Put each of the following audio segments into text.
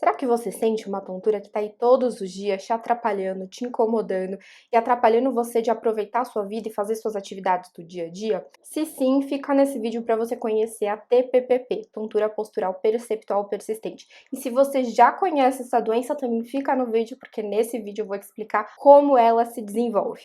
Será que você sente uma tontura que tá aí todos os dias te atrapalhando, te incomodando e atrapalhando você de aproveitar a sua vida e fazer suas atividades do dia a dia? Se sim, fica nesse vídeo para você conhecer a TPPP, tontura postural perceptual persistente. E se você já conhece essa doença, também fica no vídeo, porque nesse vídeo eu vou te explicar como ela se desenvolve.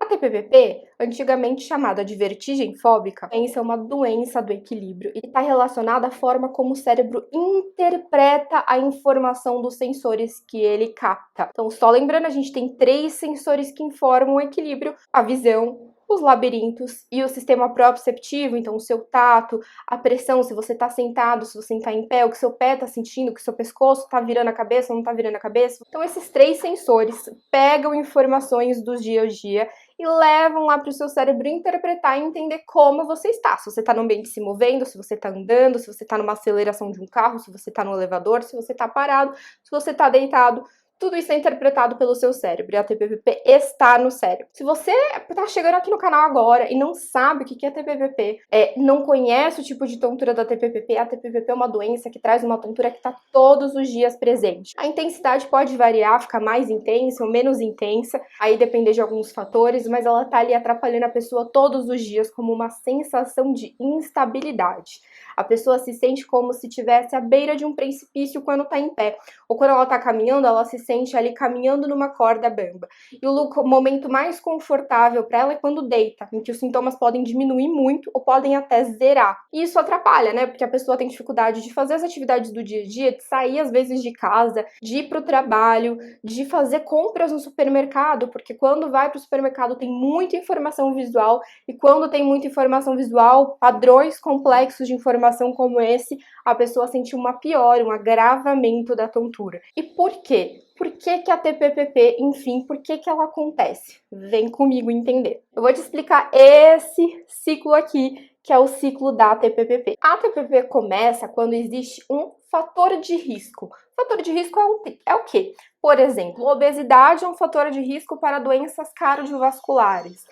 A TPPP, antigamente chamada de vertigem fóbica, é uma doença do equilíbrio e está relacionada à forma como o cérebro interpreta a informação dos sensores que ele capta. Então, só lembrando, a gente tem 3 sensores que informam o equilíbrio: a visão, os labirintos e o sistema proprioceptivo, então o seu tato, a pressão, se você está sentado, se você está em pé, o que seu pé está sentindo, o que seu pescoço está virando a cabeça ou não está virando a cabeça. Então esses 3 sensores pegam informações do dia a dia e levam lá para o seu cérebro interpretar e entender como você está. Se você está no ambiente se movendo, se você está andando, se você está numa aceleração de um carro, se você está no elevador, se você está parado, se você está deitado. Tudo isso é interpretado pelo seu cérebro e a TPPP está no cérebro. Se você está chegando aqui no canal agora e não sabe o que é TPPP, não conhece o tipo de tontura da TPPP, a TPPP é uma doença que traz uma tontura que está todos os dias presente. A intensidade pode variar, ficar mais intensa ou menos intensa, aí depender de alguns fatores, mas ela está ali atrapalhando a pessoa todos os dias como uma sensação de instabilidade. A pessoa se sente como se estivesse à beira de um precipício quando está em pé, ou quando ela está caminhando, ela se sente ali caminhando numa corda bamba. E o momento mais confortável para ela é quando deita, em que os sintomas podem diminuir muito ou podem até zerar. E isso atrapalha, né? Porque a pessoa tem dificuldade de fazer as atividades do dia a dia, de sair às vezes de casa, de ir para o trabalho, de fazer compras no supermercado, porque quando vai para o supermercado tem muita informação visual, e quando tem muita informação visual, padrões complexos de informação como esse, a pessoa sente uma piora, um agravamento da tontura. E por quê? Por que a TPPP, enfim, por que ela acontece? Vem comigo entender. Eu vou te explicar esse ciclo aqui, que é o ciclo da TPPP. A TPPP começa quando existe um fator de risco. O fator de risco é o quê? Por exemplo, obesidade é um fator de risco para doenças cardiovasculares.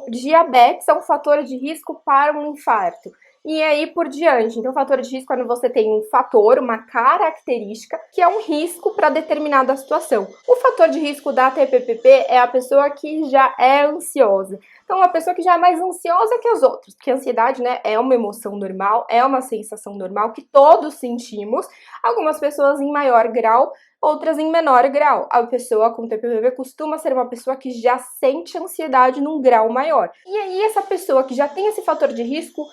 Diabetes é um fator de risco para um infarto. E aí por diante. Então, o fator de risco é quando você tem um fator, uma característica, que é um risco para determinada situação. O fator de risco da TPPP é a pessoa que já é ansiosa. Então, uma pessoa que já é mais ansiosa que as outras, porque a ansiedade, né, é uma emoção normal, é uma sensação normal que todos sentimos, algumas pessoas em maior grau, outras em menor grau. A pessoa com TPPP costuma ser uma pessoa que já sente ansiedade num grau maior. E aí, essa pessoa que já tem esse fator de risco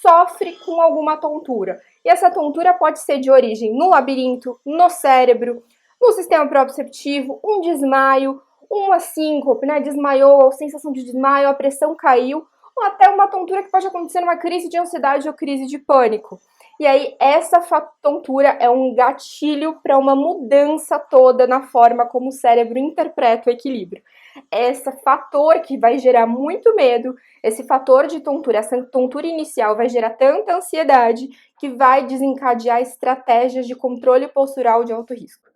sofre com alguma tontura. E essa tontura pode ser de origem no labirinto, no cérebro, no sistema proprioceptivo, um desmaio, uma síncope, né? Desmaiou, sensação de desmaio, a pressão caiu, ou até uma tontura que pode acontecer numa crise de ansiedade ou crise de pânico. E aí, essa tontura é um gatilho para uma mudança toda na forma como o cérebro interpreta o equilíbrio. Esse fator que vai gerar muito medo, esse fator de tontura, essa tontura inicial vai gerar tanta ansiedade que vai desencadear estratégias de controle postural de alto risco.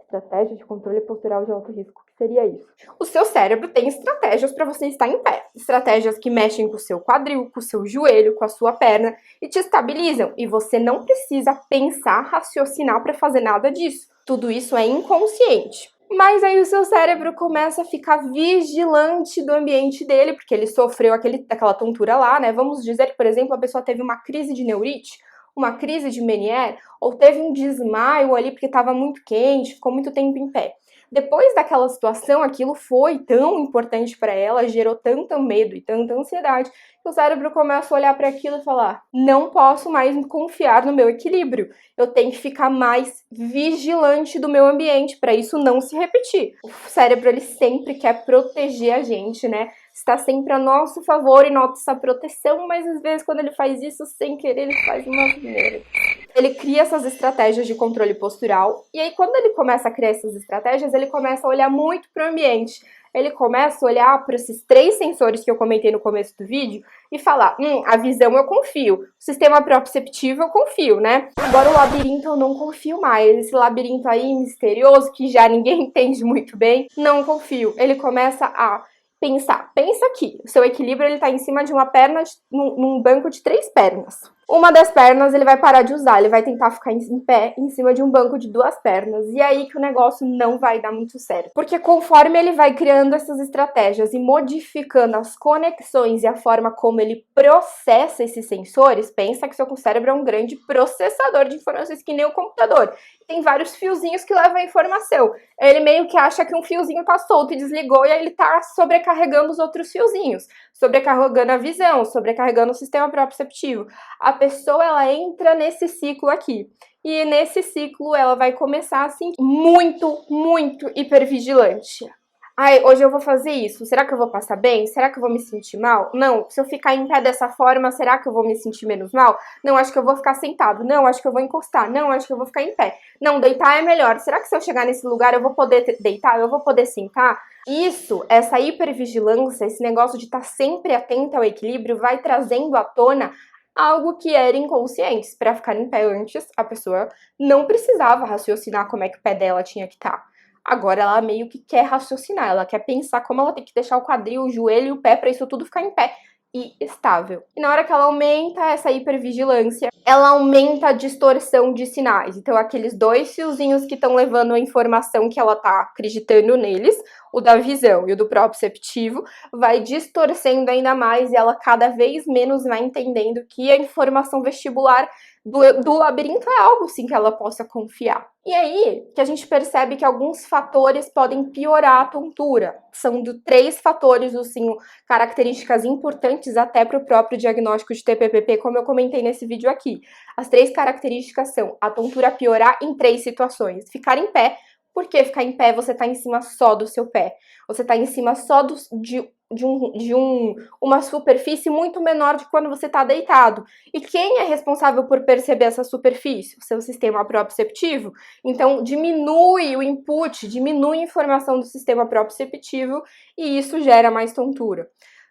Estratégia de controle postural de alto risco, o que seria isso? O seu cérebro tem estratégias para você estar em pé. Estratégias que mexem com o seu quadril, com o seu joelho, com a sua perna e te estabilizam. E você não precisa pensar, raciocinar para fazer nada disso. Tudo isso é inconsciente. Mas aí o seu cérebro começa a ficar vigilante do ambiente dele, porque ele sofreu aquela tontura lá, né? Vamos dizer que, por exemplo, a pessoa teve uma crise de neurite, uma crise de Meniere, ou teve um desmaio ali porque estava muito quente, ficou muito tempo em pé. Depois daquela situação, aquilo foi tão importante para ela, gerou tanto medo e tanta ansiedade, que o cérebro começa a olhar para aquilo e falar: não posso mais confiar no meu equilíbrio, eu tenho que ficar mais vigilante do meu ambiente para isso não se repetir. O cérebro, ele sempre quer proteger a gente, né? Está sempre a nosso favor e nossa proteção, mas às vezes quando ele faz isso sem querer, ele faz uma merda. Ele cria essas estratégias de controle postural, e aí quando ele começa a criar essas estratégias, ele começa a olhar muito para o ambiente. ele começa a olhar para esses 3 sensores que eu comentei no começo do vídeo e falar, a visão eu confio, o sistema proprioceptivo eu confio, né? Agora o labirinto eu não confio mais, esse labirinto aí misterioso que já ninguém entende muito bem, não confio. Ele começa a pensar, pensa aqui, o seu equilíbrio ele tá em cima de uma perna, num banco de 3 pernas. Uma das pernas ele vai parar de usar, ele vai tentar ficar em pé em cima de um banco de 2 pernas. E aí que o negócio não vai dar muito certo. Porque conforme ele vai criando essas estratégias e modificando as conexões e a forma como ele processa esses sensores, pensa que seu cérebro é um grande processador de informações que nem o computador. Tem vários fiozinhos que levam a informação. Ele meio que acha que um fiozinho tá solto e desligou e aí ele tá sobrecarregando os outros fiozinhos, sobrecarregando a visão, sobrecarregando o sistema proprioceptivo. A pessoa ela entra nesse ciclo aqui. E nesse ciclo ela vai começar assim muito hipervigilante. Ai, hoje eu vou fazer isso. Será que eu vou passar bem? Será que eu vou me sentir mal? Não. Se eu ficar em pé dessa forma, será que eu vou me sentir menos mal? Não, acho que eu vou ficar sentado. Não, acho que eu vou encostar. Não, acho que eu vou ficar em pé. Não, deitar é melhor. Será que se eu chegar nesse lugar eu vou poder deitar? Eu vou poder sentar? Isso, essa hipervigilância, esse negócio de estar sempre atento ao equilíbrio vai trazendo à tona algo que era inconsciente. Para ficar em pé antes, a pessoa não precisava raciocinar como é que o pé dela tinha que estar. Agora ela meio que quer raciocinar, ela quer pensar como ela tem que deixar o quadril, o joelho e o pé para isso tudo ficar em pé e estável. E na hora que ela aumenta essa hipervigilância, ela aumenta a distorção de sinais. Então aqueles 2 fiozinhos que estão levando a informação que ela tá acreditando neles, o da visão e o do proprioceptivo, vai distorcendo ainda mais e ela cada vez menos vai entendendo que a informação vestibular do labirinto é algo sim que ela possa confiar. E aí que a gente percebe que alguns fatores podem piorar a tontura. São 3 fatores, assim, características importantes até para o próprio diagnóstico de TPPP, como eu comentei nesse vídeo aqui. As 3 características são a tontura piorar em 3 situações. Ficar em pé. Por que ficar em pé? Você está em cima só do seu pé. Você está em cima só uma superfície muito menor de quando você está deitado. E quem é responsável por perceber essa superfície? O seu sistema proprioceptivo. Então, diminui o input, diminui a informação do sistema proprioceptivo e isso gera mais tontura.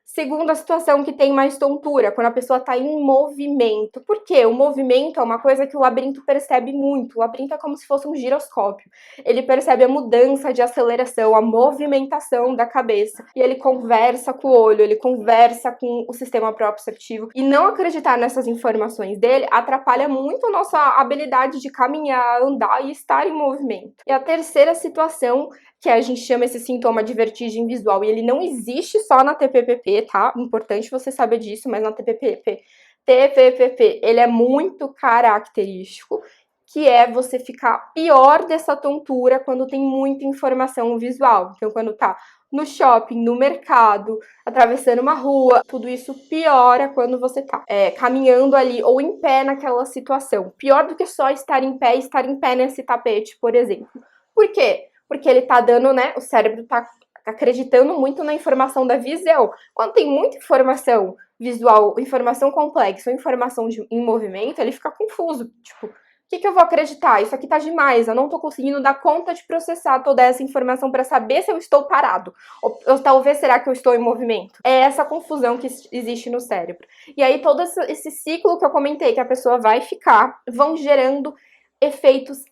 Segunda situação que tem mais tontura, quando a pessoa está em movimento. Por quê? O movimento é uma coisa que o labirinto percebe muito. O labirinto é como se fosse um giroscópio. Ele percebe a mudança de aceleração, a movimentação da cabeça. E ele conversa com o olho, ele conversa com o sistema proprioceptivo. E não acreditar nessas informações dele atrapalha muito a nossa habilidade de caminhar, andar e estar em movimento. E a terceira situação, que a gente chama esse sintoma de vertigem visual, e ele não existe só na TPPP, tá? Importante você saber disso, mas na TPPP, ele é muito característico, que é você ficar pior dessa tontura quando tem muita informação visual. Então, quando tá no shopping, no mercado, atravessando uma rua, tudo isso piora quando você tá caminhando ali ou em pé naquela situação. Pior do que só estar em pé nesse tapete, por exemplo. Por quê? Porque ele tá dando, né, o cérebro tá acreditando muito na informação da visão. Quando tem muita informação visual, informação complexa ou informação em movimento, ele fica confuso. Tipo, o que eu vou acreditar? Isso aqui tá demais, eu não tô conseguindo dar conta de processar toda essa informação para saber se eu estou parado. Ou talvez será que eu estou em movimento? É essa confusão que existe no cérebro. E aí todo esse ciclo que eu comentei que a pessoa vai ficar, vão gerando efeitos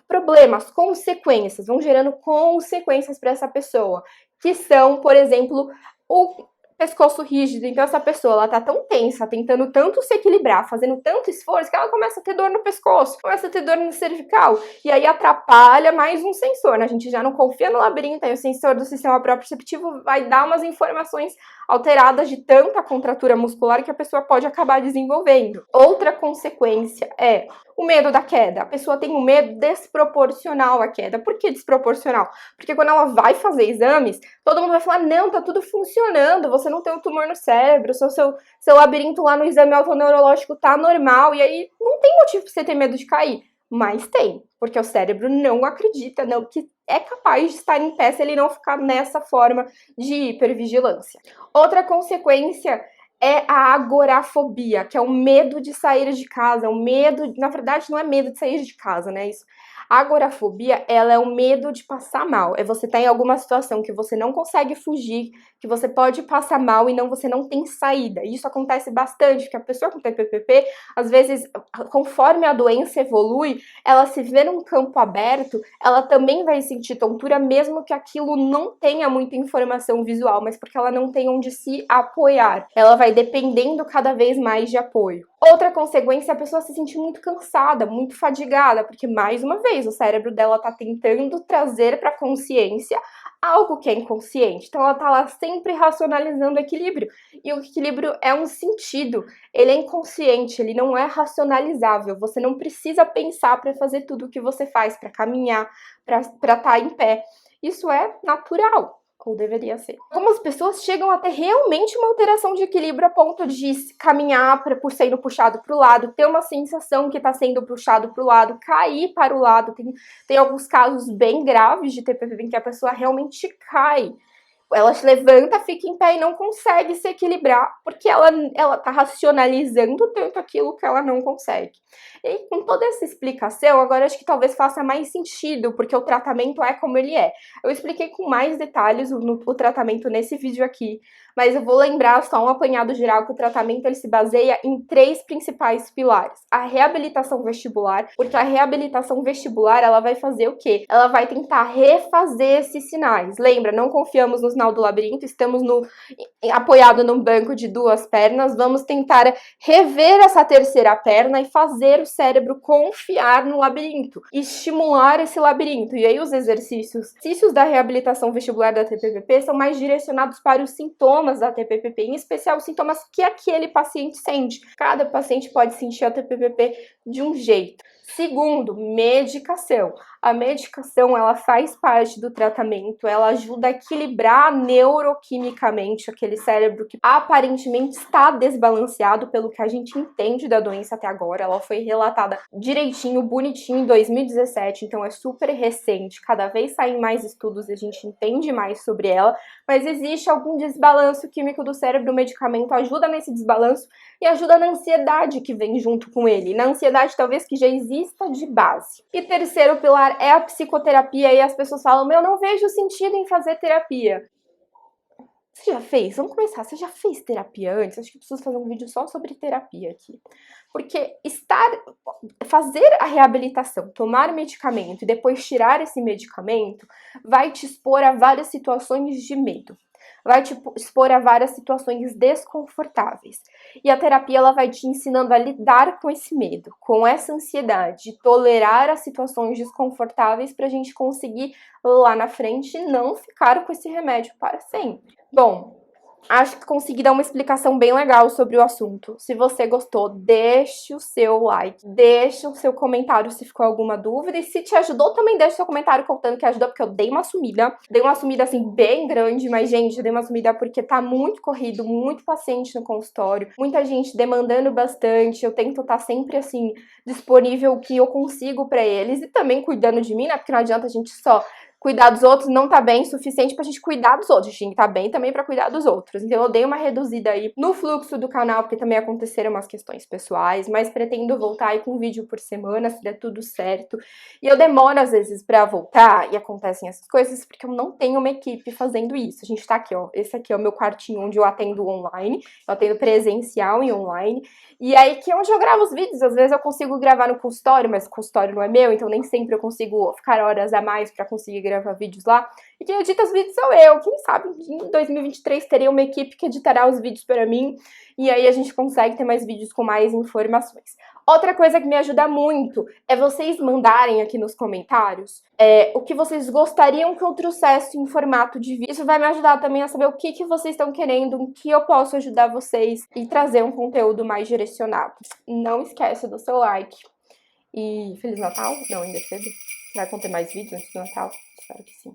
problemas, consequências, vão gerando consequências para essa pessoa, que são, por exemplo, o pescoço rígido. Então essa pessoa, ela tá tão tensa, tentando tanto se equilibrar, fazendo tanto esforço, que ela começa a ter dor no pescoço, começa a ter dor no cervical, e aí atrapalha mais um sensor, né? A gente já não confia no labirinto, aí o sensor do sistema proprioceptivo vai dar umas informações alteradas de tanta contratura muscular que a pessoa pode acabar desenvolvendo. Outra consequência é o medo da queda. A pessoa tem um medo desproporcional à queda. Por que desproporcional? Porque quando ela vai fazer exames, todo mundo vai falar, não, tá tudo funcionando, você não tem um tumor no cérebro, seu labirinto lá no exame autoneurológico tá normal, e aí não tem motivo pra você ter medo de cair. Mas tem, porque o cérebro não acredita que é capaz de estar em pé se ele não ficar nessa forma de hipervigilância. Outra consequência é a agorafobia, que é o medo de sair de casa, o medo, na verdade não é medo de sair de casa, né? Isso. A agorafobia, ela é o medo de passar mal. É você estar em alguma situação que você não consegue fugir, que você pode passar mal e você não tem saída. Isso acontece bastante, porque a pessoa com TPPP, às vezes, conforme a doença evolui, ela se vê num campo aberto, ela também vai sentir tontura, mesmo que aquilo não tenha muita informação visual, mas porque ela não tem onde se apoiar. Ela vai dependendo cada vez mais de apoio. Outra consequência é a pessoa se sentir muito cansada, muito fadigada, porque, mais uma vez, o cérebro dela tá tentando trazer para a consciência algo que é inconsciente. Então, ela tá lá sempre racionalizando o equilíbrio. E o equilíbrio é um sentido, ele é inconsciente, ele não é racionalizável. Você não precisa pensar para fazer tudo o que você faz, para caminhar, para estar em pé. Isso é natural. Ou deveria ser. Algumas pessoas chegam a ter realmente uma alteração de equilíbrio a ponto de caminhar por sendo puxado para o lado, ter uma sensação que está sendo puxado para o lado, cair para o lado. Tem alguns casos bem graves de TPP em que a pessoa realmente cai. Ela se levanta, fica em pé e não consegue se equilibrar, porque ela tá racionalizando tanto aquilo que ela não consegue. E com toda essa explicação, agora acho que talvez faça mais sentido, porque o tratamento é como ele é. Eu expliquei com mais detalhes o tratamento nesse vídeo aqui, mas eu vou lembrar só um apanhado geral que o tratamento ele se baseia em 3 principais pilares. A reabilitação vestibular, porque a reabilitação vestibular, ela vai fazer o quê? Ela vai tentar refazer esses sinais. Lembra, não confiamos no sinal do labirinto, estamos apoiado num banco de 2 pernas, vamos tentar rever essa terceira perna e fazer o cérebro confiar no labirinto, estimular esse labirinto. E aí os exercícios da reabilitação vestibular da TPPP são mais direcionados para os sintomas da TPPP, em especial os sintomas que aquele paciente sente. Cada paciente pode sentir a TPPP de um jeito. Segundo, medicação. A medicação, ela faz parte do tratamento, ela ajuda a equilibrar neuroquimicamente aquele cérebro que aparentemente está desbalanceado pelo que a gente entende da doença até agora. Ela foi relatada direitinho, bonitinho em 2017, então é super recente. Cada vez saem mais estudos e a gente entende mais sobre ela, mas existe algum desbalanço químico do cérebro. O medicamento ajuda nesse desbalanço e ajuda na ansiedade que vem junto com ele, na ansiedade talvez que já exista de base. E terceiro pilar é a psicoterapia, e as pessoas falam, eu não vejo sentido em fazer terapia. Você já fez? Vamos começar. Você já fez terapia antes? Acho que preciso fazer um vídeo só sobre terapia aqui. Porque fazer a reabilitação, tomar medicamento e depois tirar esse medicamento vai te expor a várias situações de medo. Vai te expor a várias situações desconfortáveis. E a terapia ela vai te ensinando a lidar com esse medo, com essa ansiedade, tolerar as situações desconfortáveis para a gente conseguir lá na frente não ficar com esse remédio para sempre. Bom, acho que consegui dar uma explicação bem legal sobre o assunto. Se você gostou, deixe o seu like, deixe o seu comentário se ficou alguma dúvida. E se te ajudou, também deixe o seu comentário contando que ajudou, porque eu dei uma sumida. Dei uma sumida, assim, bem grande, mas, gente, eu dei uma sumida porque tá muito corrido, muito paciente no consultório, muita gente demandando bastante. Eu tento estar sempre, assim, disponível o que eu consigo pra eles e também cuidando de mim, né? Porque não adianta a gente só cuidar dos outros, não tá bem o suficiente pra gente cuidar dos outros. A gente tem que tá bem também pra cuidar dos outros. Então eu dei uma reduzida aí no fluxo do canal, porque também aconteceram umas questões pessoais, mas pretendo voltar aí com um vídeo por semana, se der tudo certo. E eu demoro às vezes pra voltar e acontecem essas coisas, porque eu não tenho uma equipe fazendo isso. A gente tá aqui, ó. Esse aqui é o meu quartinho onde eu atendo online, eu atendo presencial e online. E aí que é onde eu gravo os vídeos. Às vezes eu consigo gravar no consultório, mas o consultório não é meu, então nem sempre eu consigo ficar horas a mais pra conseguir gravar vídeos lá. E quem edita os vídeos sou eu. Quem sabe em 2023 terei uma equipe que editará os vídeos para mim. E aí a gente consegue ter mais vídeos com mais informações. Outra coisa que me ajuda muito é vocês mandarem aqui nos comentários o que vocês gostariam que eu trouxesse em formato de vídeo. Isso vai me ajudar também a saber o que vocês estão querendo, em que eu posso ajudar vocês e trazer um conteúdo mais direcionado. Não esquece do seu like. E Feliz Natal? Não, ainda é cedo. Vai conter mais vídeos antes do Natal? Espero que sim.